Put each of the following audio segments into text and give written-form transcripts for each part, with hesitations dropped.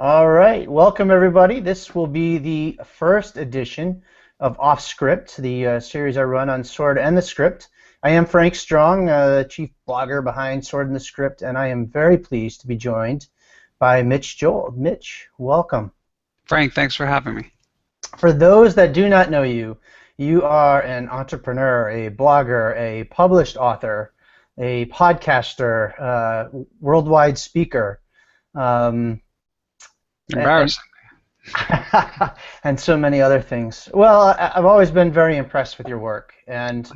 All right, welcome everybody. This will be the first edition of Off Script, the series I run on Sword and the Script. I am Frank Strong, the chief blogger behind Sword and the Script, and I am very pleased to be joined by Mitch Joel. Mitch, welcome. Frank, thanks for having me. For those that do not know you, you are an entrepreneur, a blogger, a published author, a podcaster, worldwide speaker. Um, and Embarrassing. and so many other things. Well, I've always been very impressed with your work, and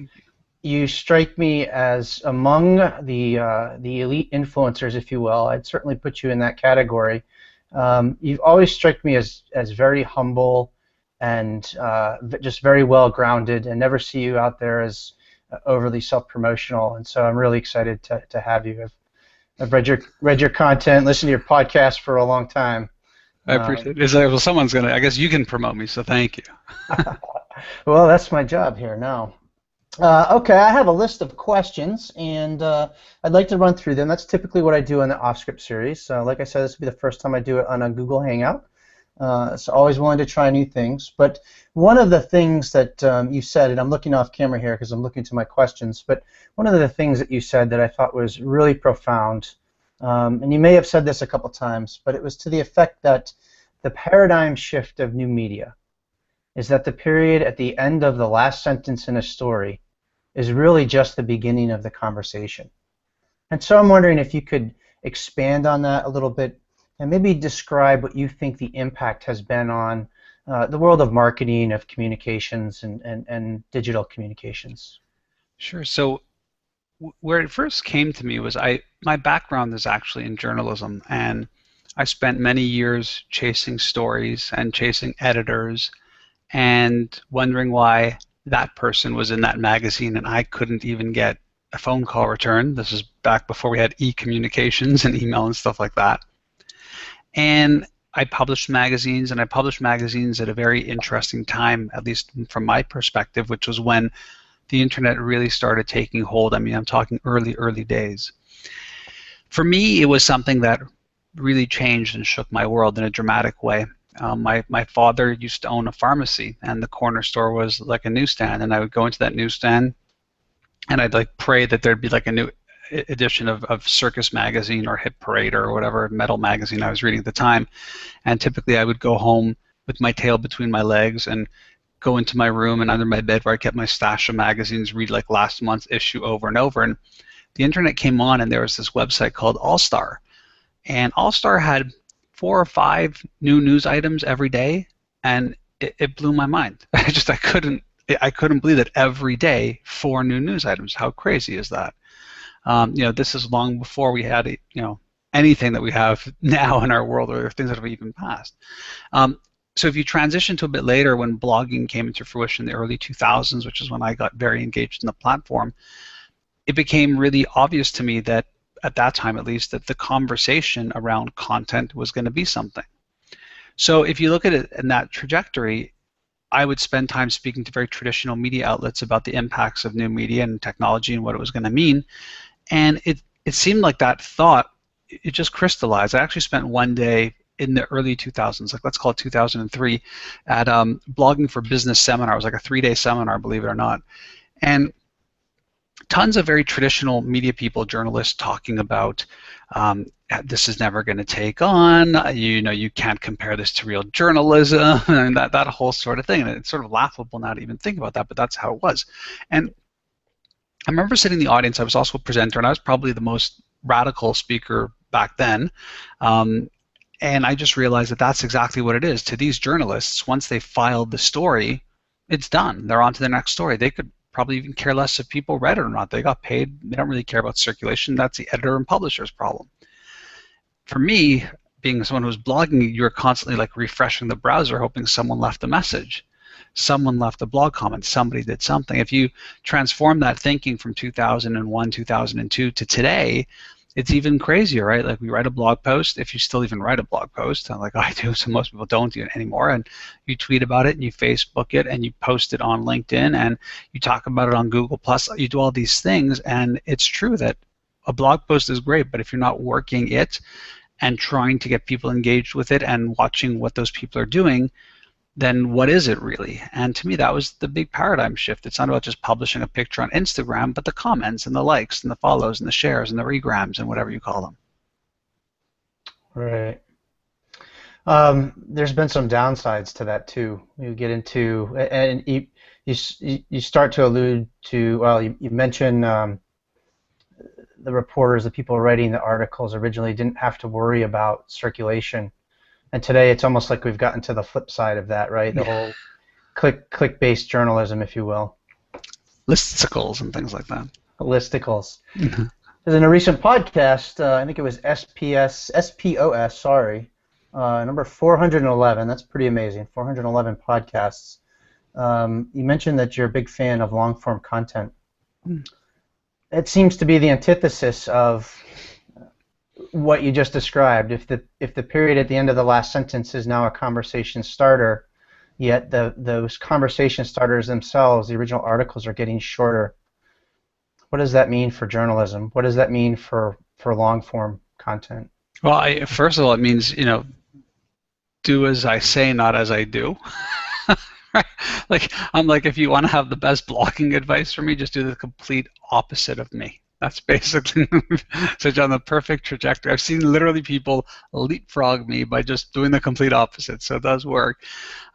you strike me as among the elite influencers, if you will. I'd certainly put you in that category. You've always struck me as very humble and just very well grounded, and never see you out there as overly self-promotional. And so I'm really excited to have you. I've read your content, listened to your podcast for a long time. I appreciate it. It's like, well, someone's going to, I guess you can promote me, so thank you. Well, that's my job here now. Okay, I have a list of questions, and I'd like to run through them. That's typically what I do in the off-script series. Like I said, this will be the first time I do it on a Google Hangout. So always willing to try new things. But one of the things that you said, and I'm looking off camera here because I'm looking to my questions, but one of the things that you said that I thought was really profound, and you may have said this a couple times, but it was to the effect that the paradigm shift of new media is that the period at the end of the last sentence in a story is really just the beginning of the conversation. And so I'm wondering if you could expand on that a little bit and maybe describe what you think the impact has been on the world of marketing, of communications, and digital communications. Sure. So where it first came to me was my background is actually in journalism, and I spent many years chasing stories and chasing editors and wondering why that person was in that magazine and I couldn't even get a phone call returned. This is back before we had e-communications and email and stuff like that. And I published magazines, and I published magazines at a very interesting time, at least from my perspective, which was when the internet really started taking hold. I mean, I'm talking early days. For me, it was something that really changed and shook my world in a dramatic way. My father used to own a pharmacy, and the corner store was like a newsstand, and I would go into that newsstand and I'd like pray that there'd be like a new edition of Circus Magazine or Hit Parade or whatever metal magazine I was reading at the time. And typically I would go home with my tail between my legs and go into my room and under my bed where I kept my stash of magazines, read like last month's issue over and over. And the internet came on, and there was this website called All Star. And All Star had 4 or 5 new news items every day, and it blew my mind. I couldn't believe that every day 4 new news items. How crazy is that? This is long before we had anything that we have now in our world, or things that have even passed. So if you transition to a bit later, when blogging came into fruition in the early 2000s, which is when I got very engaged in the platform, it became really obvious to me that, at that time at least, that the conversation around content was going to be something. So if you look at it in that trajectory, I would spend time speaking to very traditional media outlets about the impacts of new media and technology and what it was going to mean. And it seemed like that thought, it just crystallized. I actually spent one day in the early 2000s, like let's call it 2003, at Blogging for Business seminar. It was like a 3-day seminar, believe it or not. And tons of very traditional media people, journalists, talking about this is never going to take on, you can't compare this to real journalism, and that whole sort of thing. And it's sort of laughable now to even think about that, but that's how it was. And I remember sitting in the audience. I was also a presenter, and I was probably the most radical speaker back then. And I just realized that that's exactly what it is. To these journalists, once they filed the story, it's done. They're on to the next story. They could probably even care less if people read it or not. They got paid. They don't really care about circulation. That's the editor and publisher's problem. For me, being someone who's blogging, you're constantly like refreshing the browser, hoping someone left a message. Someone left a blog comment, somebody did something. If you transform that thinking from 2001, 2002 to today, it's even crazier, right? Like we write a blog post, if you still even write a blog post, like I do, so most people don't do it anymore, and you tweet about it and you Facebook it and you post it on LinkedIn and you talk about it on Google+, you do all these things, and it's true that a blog post is great, but if you're not working it and trying to get people engaged with it and watching what those people are doing, then what is it really? And to me, that was the big paradigm shift. It's not about just publishing a picture on Instagram, but the comments and the likes and the follows and the shares and the regrams and whatever you call them. Right. There's been some downsides to that too. You get into, and you start to allude to, well, you mentioned the reporters, the people writing the articles originally didn't have to worry about circulation. And today it's almost like we've gotten to the flip side of that, right? The whole click-based journalism, if you will. Listicles and things like that. Listicles. As in a recent podcast, I think it was SPOS, sorry, number 411. That's pretty amazing. 411 podcasts. You mentioned that you're a big fan of long-form content. It seems to be the antithesis of what you just described. If the period at the end of the last sentence is now a conversation starter, yet those conversation starters themselves, the original articles, are getting shorter. What does that mean for journalism? What does that mean for long-form content? Well, first of all, it means, do as I say, not as I do. Like, I'm like, if you want to have the best blogging advice for me, just do the complete opposite of me. That's basically such on the perfect trajectory. I've seen literally people leapfrog me by just doing the complete opposite, so it does work.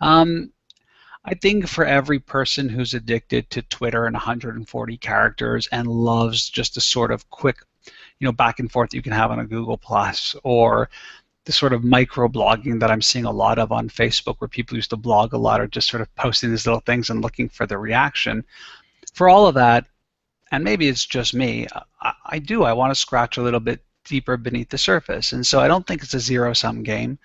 I think for every person who's addicted to Twitter and 140 characters and loves just the sort of quick, back and forth you can have on a Google Plus, or the sort of micro blogging that I'm seeing a lot of on Facebook, where people used to blog a lot, or just sort of posting these little things and looking for the reaction. For all of that, and maybe it's just me, I want to scratch a little bit deeper beneath the surface. And so I don't think it's a zero-sum game.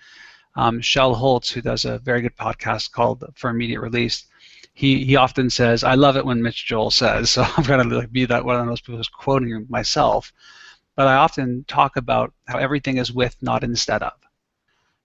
Shel Holtz, who does a very good podcast called For Immediate Release, he often says, I love it when Mitch Joel says, so I'm going to be that one of those people who's quoting him myself, but I often talk about how everything is with, not instead of.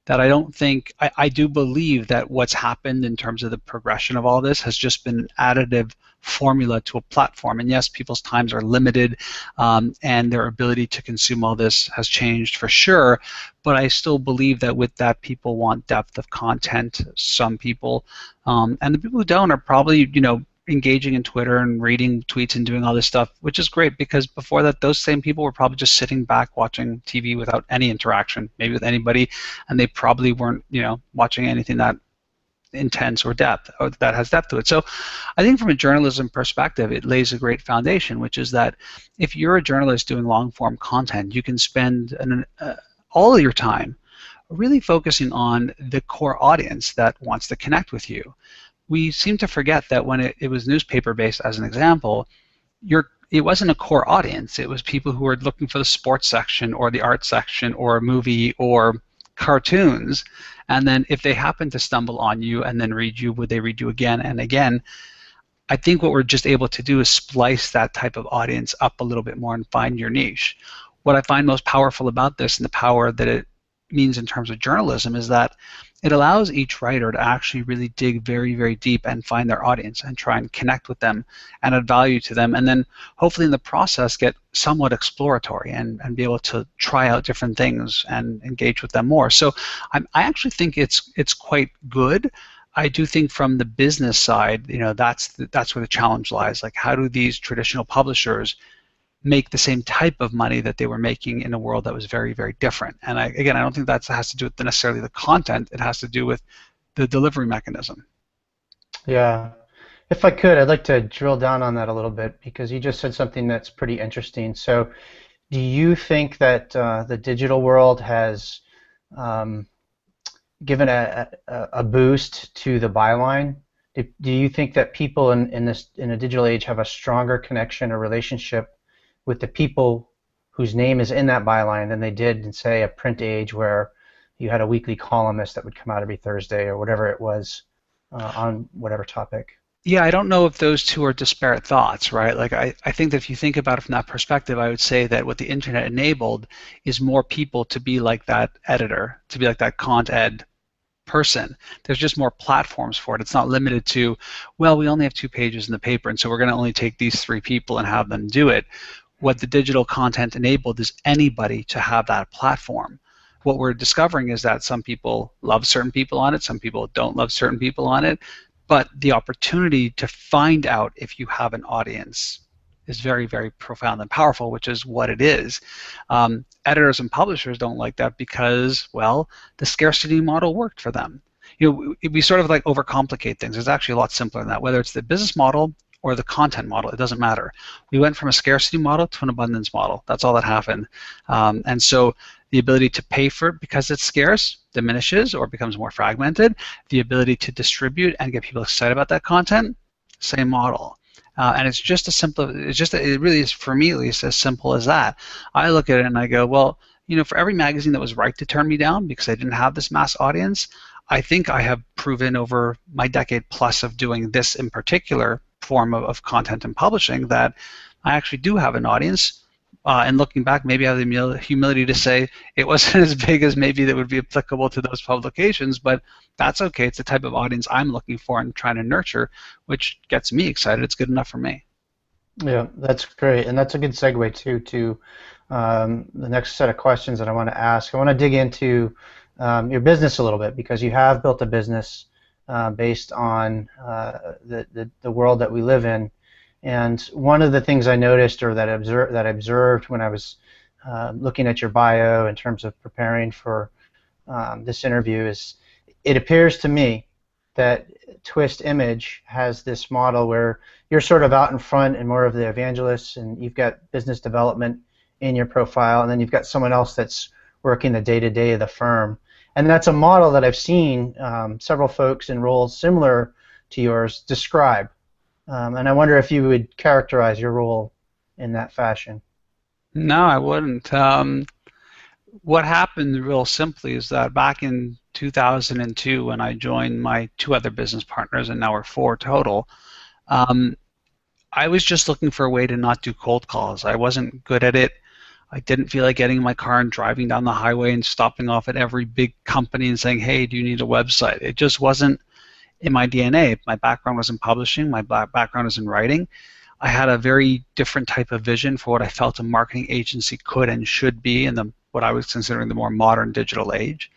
That I don't think, I do believe that what's happened in terms of the progression of all this has just been an additive formula to a platform. And yes, people's times are limited, and their ability to consume all this has changed for sure, but I still believe that with that, people want depth of content, some people, and the people who don't are probably, engaging in Twitter and reading tweets and doing all this stuff, which is great, because before that, those same people were probably just sitting back watching TV without any interaction, maybe with anybody, and they probably weren't, watching anything that intense or that has depth to it. So I think from a journalism perspective, it lays a great foundation, which is that if you're a journalist doing long-form content, you can spend all of your time really focusing on the core audience that wants to connect with you. We seem to forget that when it was newspaper-based, as an example, it wasn't a core audience. It was people who were looking for the sports section or the art section or a movie or cartoons. And then if they happen to stumble on you and then read you, would they read you again and again? I think what we're just able to do is splice that type of audience up a little bit more and find your niche. What I find most powerful about this, and the power that it means in terms of journalism, is that it allows each writer to actually really dig very, very deep and find their audience and try and connect with them and add value to them, and then hopefully in the process get somewhat exploratory and be able to try out different things and engage with them more. So I actually think it's quite good. I do think from the business side, that's where the challenge lies. Like, how do these traditional publishers make the same type of money that they were making in a world that was very, very different? And I don't think that has to do with necessarily the content. It has to do with the delivery mechanism. Yeah. If I could, I'd like to drill down on that a little bit, because you just said something that's pretty interesting. So do you think that the digital world has given a boost to the byline? Do you think that people in a digital age have a stronger connection or relationship with the people whose name is in that byline than they did in, say, a print age where you had a weekly columnist that would come out every Thursday or whatever it was on whatever topic? Yeah, I don't know if those two are disparate thoughts, right? Like, I think that if you think about it from that perspective, I would say that what the internet enabled is more people to be like that editor, to be like that cont ed person. There's just more platforms for it. It's not limited to, well, we only have 2 pages in the paper, and so we're going to only take these 3 people and have them do it. What the digital content enabled is anybody to have that platform. what we're discovering is that some people love certain people on it, some people don't love certain people on it, but the opportunity to find out if you have an audience is very, very profound and powerful, which is what it is. Editors and publishers don't like that because, well, the scarcity model worked for them. We sort of like overcomplicate things. It's actually a lot simpler than that. Whether it's the business model or the content model, it doesn't matter. We went from a scarcity model to an abundance model. That's all that happened. And so the ability to pay for it because it's scarce diminishes or becomes more fragmented. The ability to distribute and get people excited about that content, same model. And it's just as simple. It really is, for me at least, as simple as that. I look at it and I go, well, for every magazine that was right to turn me down because I didn't have this mass audience, I think I have proven over my decade plus of doing this in particular form of content and publishing that I actually do have an audience. And looking back, maybe I have the humility to say it wasn't as big as maybe that would be applicable to those publications, but that's okay. It's the type of audience I'm looking for and trying to nurture, which gets me excited. It's good enough for me. Yeah, that's great, and that's a good segue too to the next set of questions that I want to ask. I want to dig into your business a little bit because you have built a business based on the world that we live in. And one of the things I noticed, or that I observed when I was looking at your bio in terms of preparing for this interview, is it appears to me that Twist Image has this model where you're sort of out in front and more of the evangelist, and you've got business development in your profile, and then you've got someone else that's working the day-to-day of the firm. And that's a model that I've seen several folks in roles similar to yours describe. And I wonder if you would characterize your role in that fashion. No, I wouldn't. What happened real simply is that back in 2002, when I joined my two other business partners, and now we're four total, I was just looking for a way to not do cold calls. I wasn't good at it. I didn't feel like getting in my car and driving down the highway and stopping off at every big company and saying, hey, do you need a website? It just wasn't in my DNA. My background was in publishing. My background was in writing. I had a very different type of vision for what I felt a marketing agency could and should be in what I was considering the more modern digital age.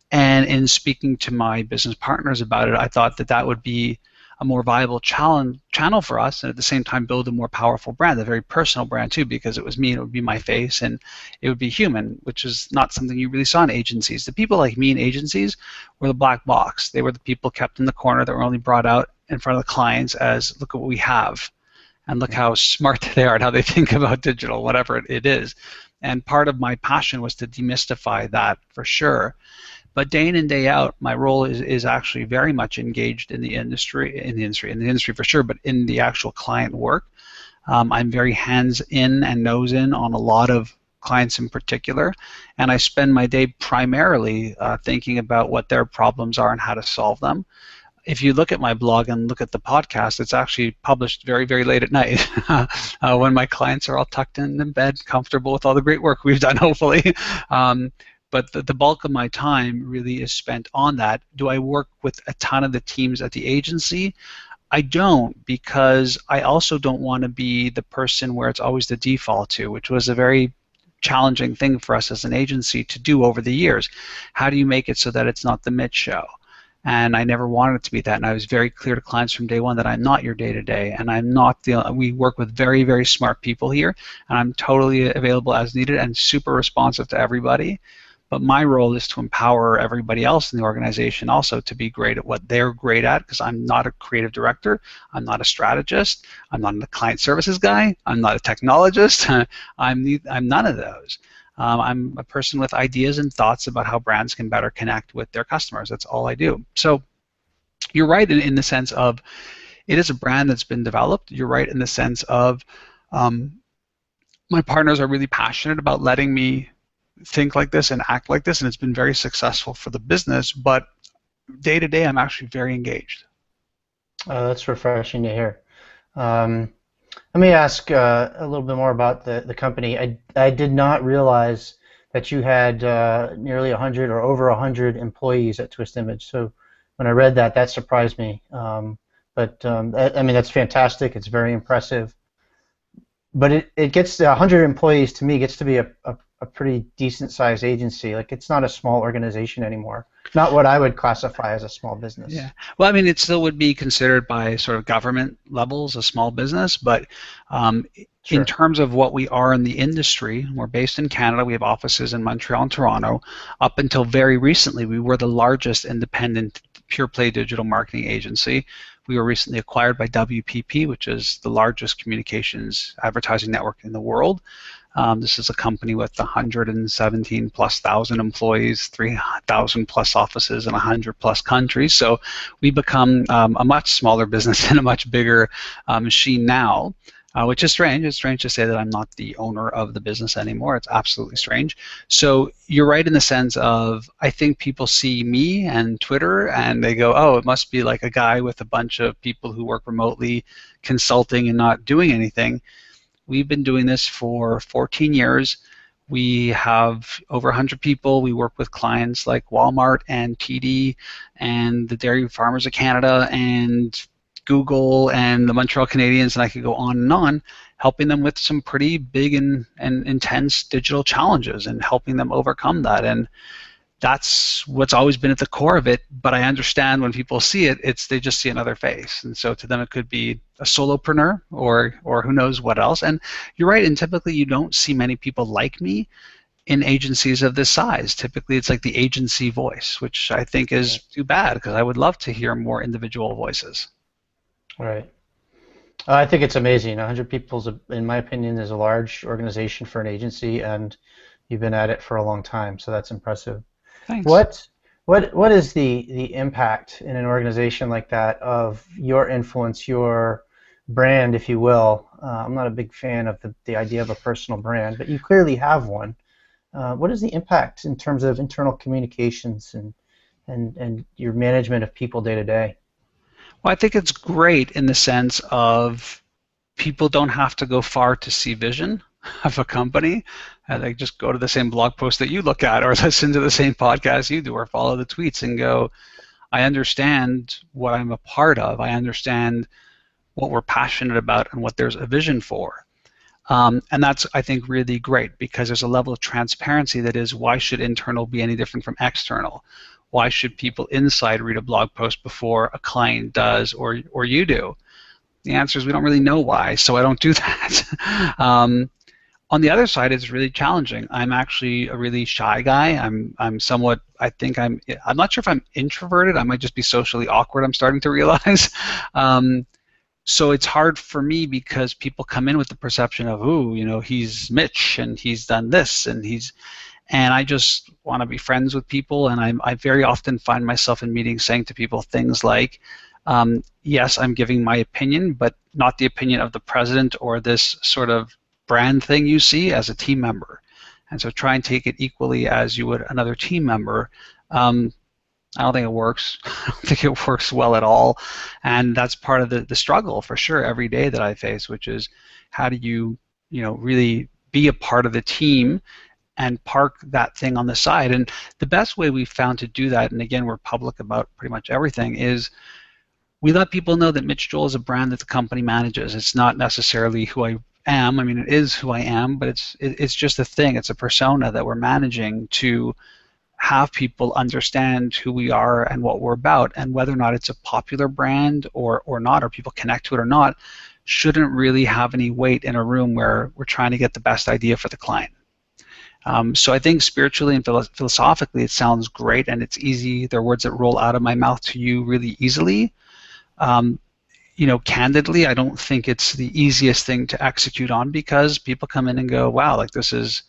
And in speaking to my business partners about it, I thought that would be a more viable channel for us, and at the same time build a more powerful brand, a very personal brand too, because it was me and it would be my face and it would be human, which is not something you really saw in agencies. The people like me in agencies were the black box. They were the people kept in the corner that were only brought out in front of the clients as, look at what we have, and look how smart they are and how they think about digital, whatever it is. And part of my passion was to demystify that for sure. But day in and day out, my role is actually very much engaged in the industry for sure, but in the actual client work. I'm very hands-in and nose-in on a lot of clients in particular, and I spend my day primarily thinking about what their problems are and how to solve them. If you look at my blog and look at the podcast, it's actually published very, very late at night when my clients are all tucked in bed, comfortable with all the great work we've done, hopefully. But the bulk of my time really is spent on that. Do I work with a ton of the teams at the agency? I don't, because I also don't want to be the person where it's always the default to, which was a very challenging thing for us as an agency to do over the years. How do you make it so that it's not the Mitch show? And I never wanted it to be that. And I was very clear to clients from day one that I'm not your day-to-day, and I'm not we work with very, very smart people here, and I'm totally available as needed and super responsive to everybody. But my role is to empower everybody else in the organization also to be great at what they're great at, because I'm not a creative director, I'm not a strategist, I'm not a client services guy, I'm not a technologist, I'm none of those. I'm a person with ideas and thoughts about how brands can better connect with their customers. That's all I do. So you're right in the sense of it is a brand that's been developed. You're right in the sense of my partners are really passionate about letting me think like this and act like this, and it's been very successful for the business, but day to day I'm actually very engaged. That's refreshing to hear. Let me ask a little bit more about the company. I did not realize that you had nearly 100 or over 100 employees at Twist Image. So when I read that, that surprised me. I mean, that's fantastic. It's very impressive. But it gets to 100 employees, to me, gets to be a a pretty decent sized agency. Like it's not a small organization anymore. Not what I would classify as a small Yeah. business. Well, I mean, it still would be considered by sort of government levels a small business, but um, in Sure. terms of what we are in the industry, we're based in Canada. We have offices in Montreal and Toronto. Up until very recently, we were the largest independent pure play digital marketing agency. We were recently acquired by WPP, which is the largest communications advertising network in the world. This is a company with 117 plus thousand employees, 3,000 plus offices in 100 plus countries. So we become a much smaller business and a much bigger machine now, which is strange. It's strange to say that I'm not the owner of the business anymore. It's absolutely strange. So you're right in the sense of I think people see me and Twitter and they go, oh, it must be like a guy with a bunch of people who work remotely consulting and not doing anything. We've been doing this for 14 years. We have over 100 people. We work with clients like Walmart and TD and the Dairy Farmers of Canada and Google and the Montreal Canadiens, and I could go on, helping them with some pretty big and intense digital challenges and helping them overcome that. And that's what's always been at the core of it. But I understand when people see it, it's they just see another face, and so to them it could be a solopreneur or who knows what else. And you're right. And typically you don't see many people like me in agencies of this size. Typically it's like the agency voice, which I think is Right. too bad because I would love to hear more individual voices. Right. I think it's amazing. 100 people, in my opinion, is a large organization for an agency, and you've been at it for a long time, so that's impressive. Thanks. What what is the impact in an organization like that of your influence, your brand, if you will? I'm not a big fan of the idea of a personal brand, but you clearly have one. What is the impact in terms of internal communications and your management of people day to day? Well, I think it's great in the sense of people don't have to go far to see vision of a company. They just go to the same blog post that you look at or listen to the same podcast you do or follow the tweets and go, I understand what I'm a part of. I understand what we're passionate about and what there's a vision for. And that's, I think, really great because there's a level of transparency that is why should internal be any different from external? Why should people inside read a blog post before a client does or you do? The answer is we don't really know why, so I don't do that. On the other side, it's really challenging. I'm actually a really shy guy. I'm somewhat. I think I'm not sure if I'm introverted. I might just be socially awkward. I'm starting to realize. Um, so it's hard for me because people come in with the perception of, ooh, he's Mitch and he's done this and I just want to be friends with people. And I very often find myself in meetings saying to people things like, yes, I'm giving my opinion, but not the opinion of the president or this sort of brand thing you see as a team member. And so try and take it equally as you would another team member. Um, I don't think it works. I don't think it works well at all. And that's part of the struggle for sure every day that I face, which is how do really be a part of the team and park that thing on the side. And the best way we've found to do that, and again, we're public about pretty much everything, is we let people know that Mitch Joel is a brand that the company manages. It's not necessarily who I am. I mean, it is who I am, but it's just a thing. It's a persona that we're managing to have people understand who we are and what we're about, and whether or not it's a popular brand or not, or people connect to it or not, shouldn't really have any weight in a room where we're trying to get the best idea for the client. So I think spiritually and philosophically, it sounds great and it's easy. They're words that roll out of my mouth to you really easily. Um, Candidly, I don't think it's the easiest thing to execute on because people come in and go, wow, like this is,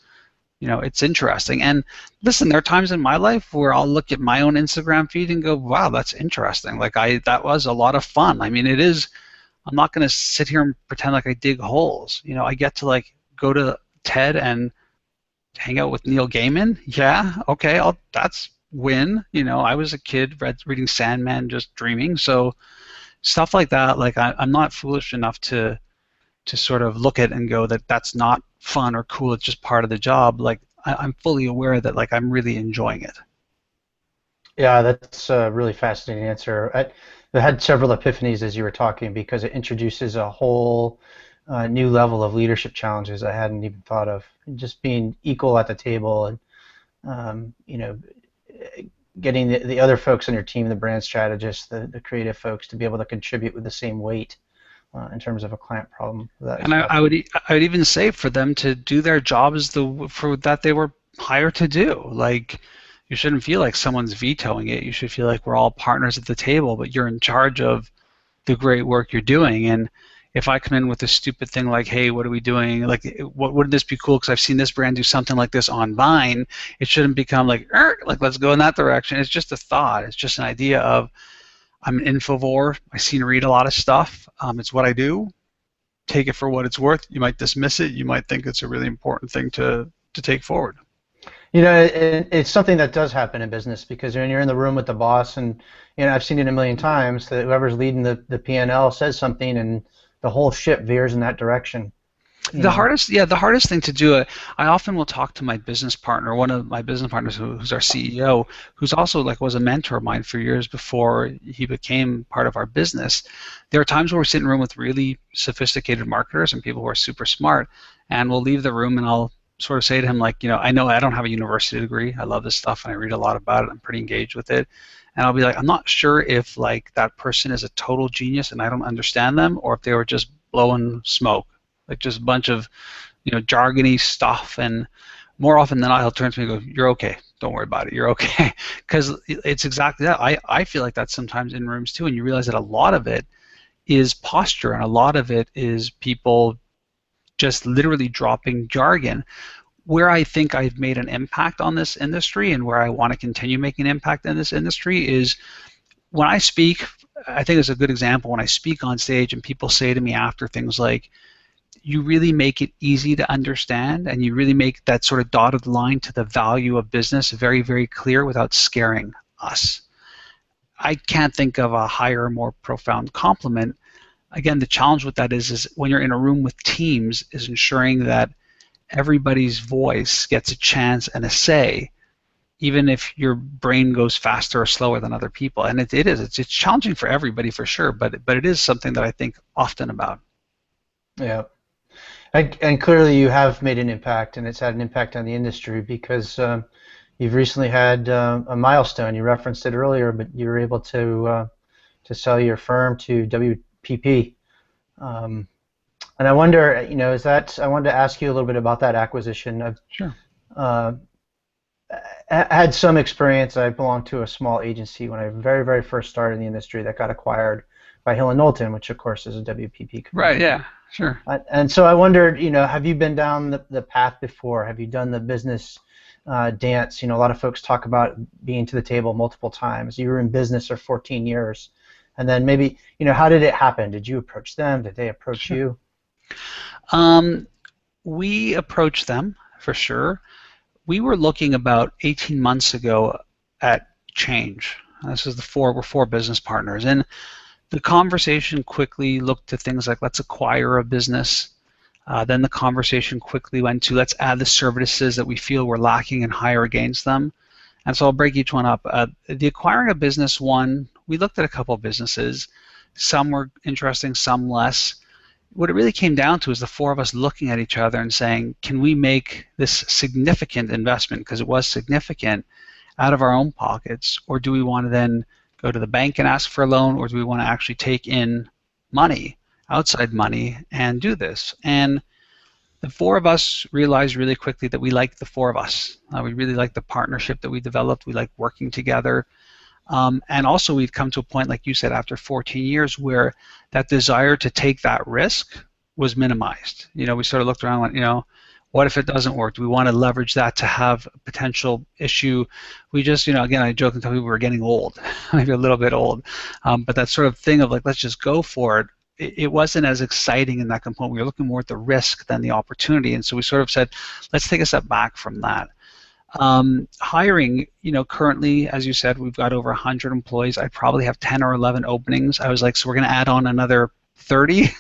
it's interesting. And listen, there are times in my life where I'll look at my own Instagram feed and go, wow, that's interesting. Like that was a lot of fun. I mean, it is, I'm not going to sit here and pretend like I dig holes. I get to like go to TED and hang out with Neil Gaiman. Yeah, okay, that's win. I was a kid reading Sandman, just dreaming. So stuff like that, like I'm not foolish enough to sort of look at and go that that's not fun or cool. It's just part of the job. Like I'm fully aware that like I'm really enjoying it. Yeah, that's a really fascinating answer. I had several epiphanies as you were talking because it introduces a whole new level of leadership challenges I hadn't even thought of. just being equal at the table, and you know, getting the other folks on your team, the brand strategists, the creative folks, to be able to contribute with the same weight in terms of a client problem. That And is I fascinating. would I would even say for them to do their jobs for that they were hired to do. Like you shouldn't feel like someone's vetoing it. You should feel like we're all partners at the table, but you're in charge of the great work you're doing. And if I come in with a stupid thing like, "Hey, what are we doing? Like, what wouldn't this be cool? Because I've seen this brand do something like this on Vine." It shouldn't become like, like let's go in that direction. It's just a thought. It's just an idea of I'm an infovore. I see and read a lot of stuff. It's what I do. Take it for what it's worth. You might dismiss it. You might think it's a really important thing to take forward. It's something that does happen in business, because when you're in the room with the boss, and I've seen it a million times, that whoever's leading the P&L says something, and the whole ship veers in that direction. You The know. hardest, yeah, the hardest thing to do. I often will talk to my business partner, one of my business partners, who's our CEO, who's also like was a mentor of mine for years before he became part of our business. There are times where we sit in a room with really sophisticated marketers and people who are super smart, and we'll leave the room, and I'll sort of say to him like, I know I don't have a university degree. I love this stuff and I read a lot about it. I'm pretty engaged with it. And I'll be like, I'm not sure if like that person is a total genius and I don't understand them, or if they were just blowing smoke, like just a bunch of jargony stuff. And more often than not, he'll turn to me and go, "You're okay. Don't worry about it. You're okay." Because it's exactly that. I feel like that's sometimes in rooms too, and you realize that a lot of it is posture, and a lot of it is people just literally dropping jargon. Where I think I've made an impact on this industry, and where I want to continue making an impact in this industry, is when I speak. I think it's a good example when I speak on stage and people say to me after things like, "You really make it easy to understand, and you really make that sort of dotted line to the value of business very, very clear without scaring us." I can't think of a higher, more profound compliment. Again, the challenge with that is when you're in a room with teams, is ensuring that everybody's voice gets a chance and a say, even if your brain goes faster or slower than other people. And it's challenging for everybody for sure, but it is something that I think often about. Yeah. And clearly you have made an impact, and it's had an impact on the industry, because you've recently had a milestone. You referenced it earlier, but you were able to sell your firm to WPP. Um, and I wonder, I wanted to ask you a little bit about that acquisition. I've Sure. uh, had some experience. I belonged to a small agency when I very, very first started in the industry that got acquired by Hill and Knowlton, which of course is a WPP Right. company. Yeah. Sure. And so I wondered, have you been down the path before? Have you done the business dance? A lot of folks talk about being to the table multiple times. You were in business for 14 years. And then maybe, how did it happen? Did you approach them? Did they approach Sure. you? Um, we approached them for sure. We were looking about 18 months ago at change. This is we're four business partners. And the conversation quickly looked to things like, let's acquire a business. Then the conversation quickly went to, let's add the services that we feel we're lacking and hire against them. And so I'll break each one up. The acquiring a business one, we looked at a couple of businesses. Some were interesting, some less. What it really came down to is the four of us looking at each other and saying, can we make this significant investment, because it was significant, out of our own pockets, or do we want to then go to the bank and ask for a loan, or do we want to actually take in money, outside money, and do this? And the four of us realized really quickly that we liked the four of us. We really liked the partnership that we developed. We liked working together. And also we'd come to a point, like you said, after 14 years, where that desire to take that risk was minimized. We sort of looked around and went, what if it doesn't work? Do we want to leverage that to have a potential issue? We just, again, I joke and tell people we're getting old, maybe a little bit old. But that sort of thing of like, let's just go for it. It wasn't as exciting in that component. We were looking more at the risk than the opportunity. And so we sort of said, let's take a step back from that. Hiring, currently, as you said, we've got over 100 employees. I probably have 10 or 11 openings. I was like, so we're going to add on another 30?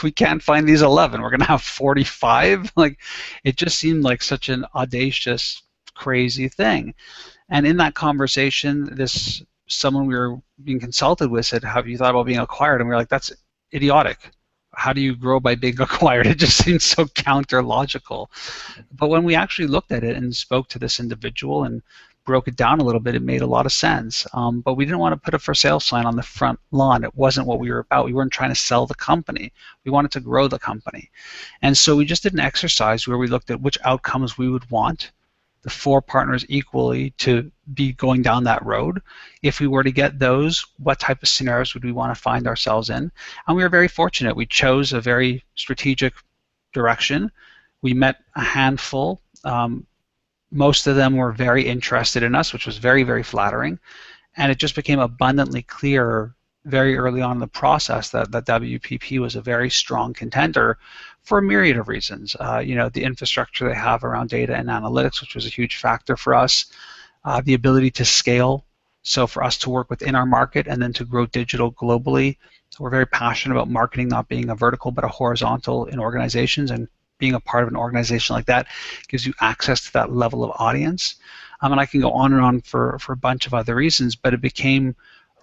We can't find these 11. We're going to have 45? Like, it just seemed like such an audacious, crazy thing. And in that conversation, someone we were being consulted with said, have you thought about being acquired? And we were like, that's idiotic. how do you grow by being acquired? It just seems so counter logical. But when we actually looked at it and spoke to this individual and broke it down a little bit, it made a lot of sense. But we didn't want to put a for sale sign on the front lawn. It wasn't what we were about. We weren't trying to sell the company. We wanted to grow the company. And so we just did an exercise where we looked at which outcomes we would want the four partners equally to be going down that road. If we were to get those, what type of scenarios would we want to find ourselves in? And we were very fortunate. We chose a very strategic direction. We met a handful. Most of them were very interested in us, which was very, very flattering. And it just became abundantly clear very early on in the process that WPP was a very strong contender for a myriad of reasons. The infrastructure they have around data and analytics, which was a huge factor for us, the ability to scale, so for us to work within our market and then to grow digital globally. We're very passionate about marketing not being a vertical but a horizontal in organizations, and being a part of an organization like that gives you access to that level of audience. And I can go on and on for a bunch of other reasons, but it became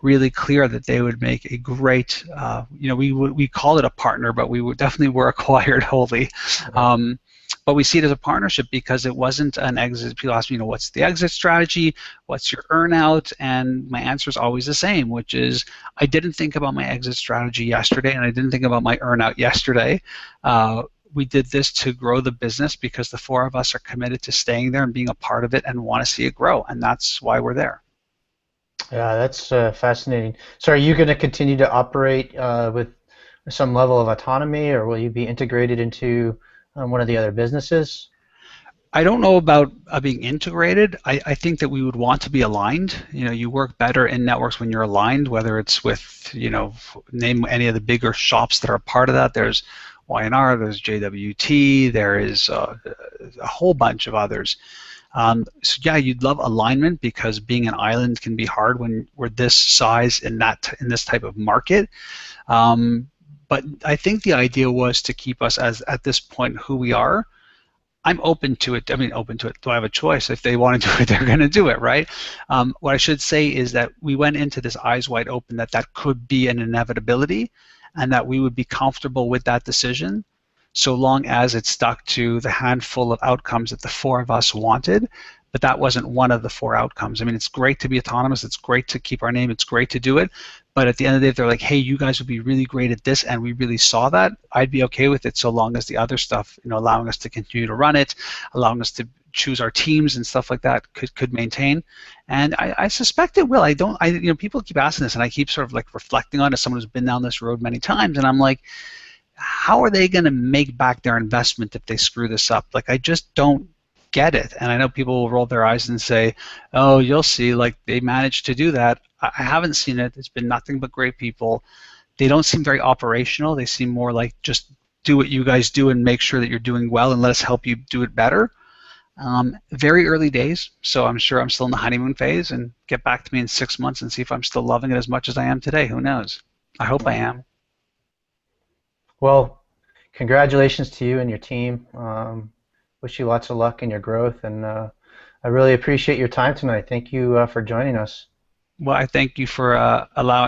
really clear that they would make a great, we call it a partner, but we would definitely were acquired wholly. But we see it as a partnership because it wasn't an exit. People ask me, what's the exit strategy? What's your earnout? And my answer is always the same, which is I didn't think about my exit strategy yesterday, and I didn't think about my earnout yesterday. We did this to grow the business because the four of us are committed to staying there and being a part of it and want to see it grow, and that's why we're there. Yeah, that's fascinating. So are you going to continue to operate with some level of autonomy, or will you be integrated into one of the other businesses? I don't know about being integrated. I think that we would want to be aligned. You work better in networks when you're aligned, whether it's with, name any of the bigger shops that are a part of that. There's Y&R, there's JWT, there is a whole bunch of others. So yeah, you'd love alignment because being an island can be hard when we're this size in this type of market. But I think the idea was to keep us as at this point who we are. I'm open to it. Open to it. Do I have a choice? If they want to do it, they're going to do it, right? What I should say is that we went into this eyes wide open that could be an inevitability, and that we would be comfortable with that decision so long as it stuck to the handful of outcomes that the four of us wanted. But that wasn't one of the four outcomes. It's great to be autonomous. It's great to keep our name. It's great to do it. But at the end of the day, if they're like, hey, you guys would be really great at this, and we really saw that, I'd be okay with it so long as the other stuff, allowing us to continue to run it, allowing us to choose our teams and stuff like that could maintain. And I suspect it will. People keep asking this, and I keep sort of like reflecting on it as someone who's been down this road many times, and I'm like, how are they going to make back their investment if they screw this up? Like, I just don't get it. And I know people will roll their eyes and say, oh, you'll see, like they managed to do that. I haven't seen it. It's been nothing but great people. They don't seem very operational. They seem more like just do what you guys do and make sure that you're doing well and let us help you do it better. Very early days, so I'm sure I'm still in the honeymoon phase, and get back to me in 6 months and see if I'm still loving it as much as I am today. Who knows? I hope I am. Well, congratulations to you and your team. Wish you lots of luck in your growth, and I really appreciate your time tonight. Thank you for joining us. Well, I thank you for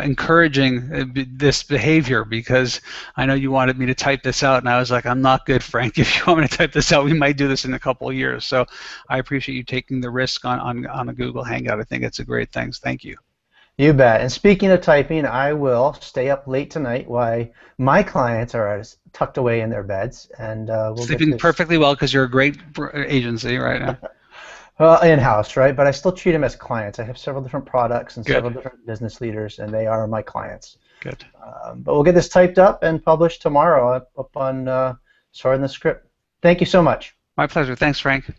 encouraging this behavior, because I know you wanted me to type this out, and I was like, I'm not good, Frank. If you want me to type this out, we might do this in a couple of years. So I appreciate you taking the risk on a Google Hangout. I think it's a great thing. Thank you. You bet. And speaking of typing, I will stay up late tonight while my clients are tucked away in their beds, and we'll sleeping perfectly well because you're a great agency, right? Well, in-house, right? But I still treat them as clients. I have several different products and Good. several different business leaders, and they are my clients. Good. But we'll get this typed up and published tomorrow up on Sword in the Script. Thank you so much. My pleasure. Thanks, Frank.